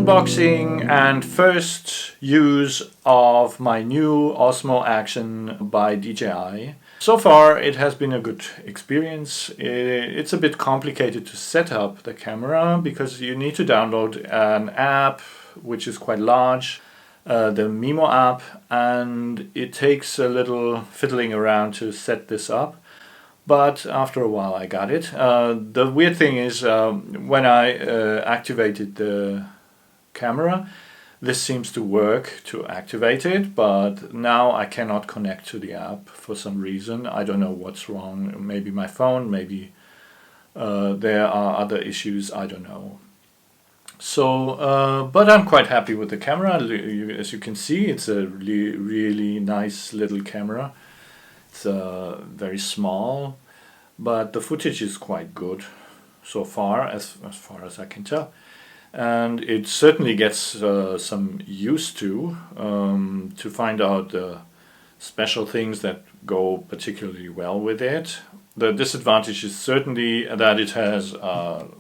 Unboxing and first use of my new Osmo Action by DJI. So far it has been a good experience. It's a bit complicated to set up the camera because you need to download an app which is quite large, the Mimo app, and it takes a little fiddling around to set this up. But after a while I got it. The weird thing is when I activated the camera, this seems to work to activate it, but now I cannot connect to the app for some reason. I don't know what's wrong. Maybe my phone, maybe there are other issues, I don't know. So, but I'm quite happy with the camera. As you can see, it's a really nice little camera. It's very small, but the footage is quite good so far, as far as I can tell. And it certainly gets some use to find out the special things that go particularly well with it. The disadvantage is certainly that it has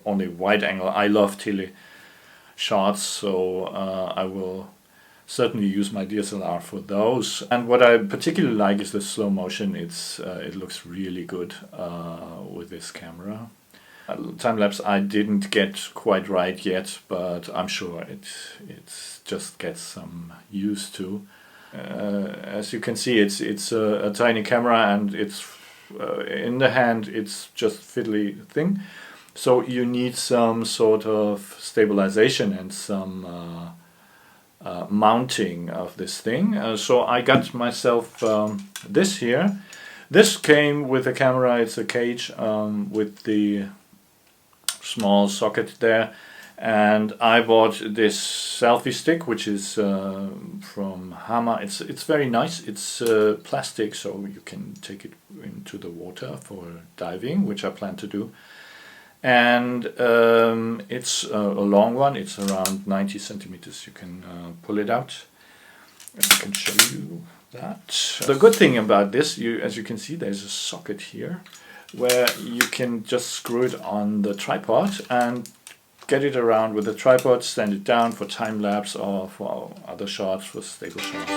only wide angle. I love tele shots, so I will certainly use my DSLR for those. And what I particularly like is the slow motion. It looks really good with this camera. Time-lapse I didn't get quite right yet, but I'm sure it just gets some use to. As you can see, it's a tiny camera, and it's in the hand it's just fiddly thing. So you need some sort of stabilization and some mounting of this thing. So I got myself this here. This came with a camera. It's a cage with the small socket there, and I bought this selfie stick, which is from Hammer. It's very nice. It's plastic, so you can take it into the water for diving, which I plan to do. And it's a long one. It's around 90 centimeters. You can pull it out. I can show you that. The good thing about this, as you can see, there's a socket here where you can just screw it on the tripod and get it around with the tripod, stand it down for time-lapse or for other shots, for stable shots.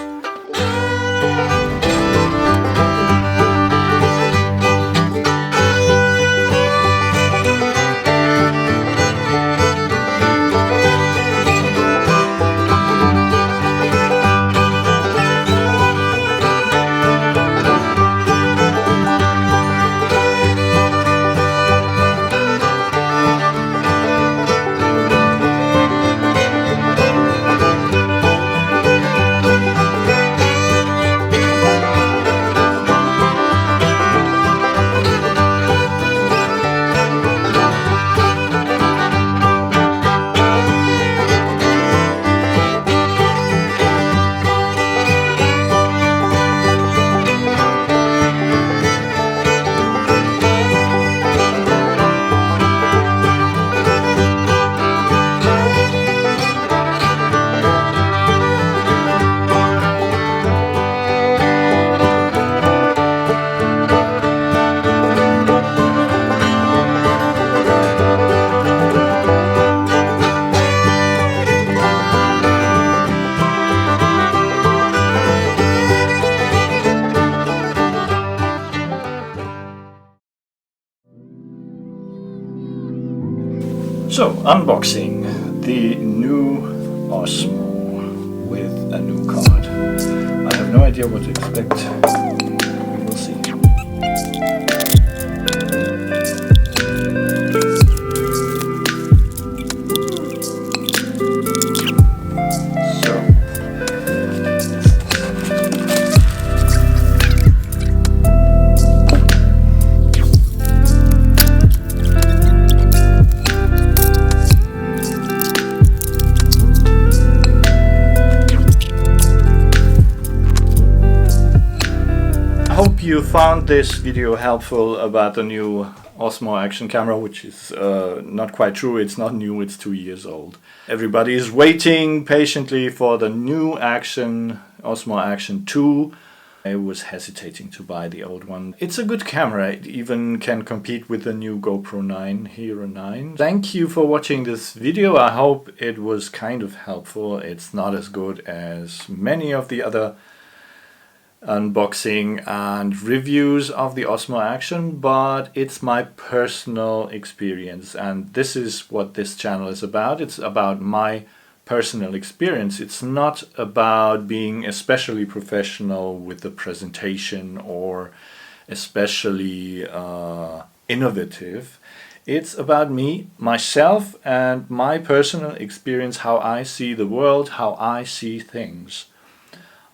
So, unboxing the new Osmo with a new card. I have no idea what to expect. We will see. You found this video helpful about the new Osmo Action camera, which is not quite true. It's not new, it's 2 years old. Everybody is waiting patiently for the new Osmo Action 2 I was hesitating to buy the old one. It's a good camera. It even can compete with the new GoPro 9 Hero 9. Thank you for watching this video. I hope it was kind of helpful. It's not as good as many of the other unboxing and reviews of the Osmo Action, but it's my personal experience, and this is what this channel is about. It's about my personal experience. It's not about being especially professional with the presentation or especially innovative. It's about me, myself, and my personal experience, how I see the world, how I see things.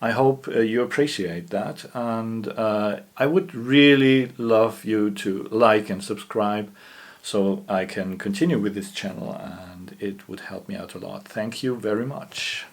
I hope you appreciate that, and I would really love you to like and subscribe so I can continue with this channel, and it would help me out a lot. Thank you very much.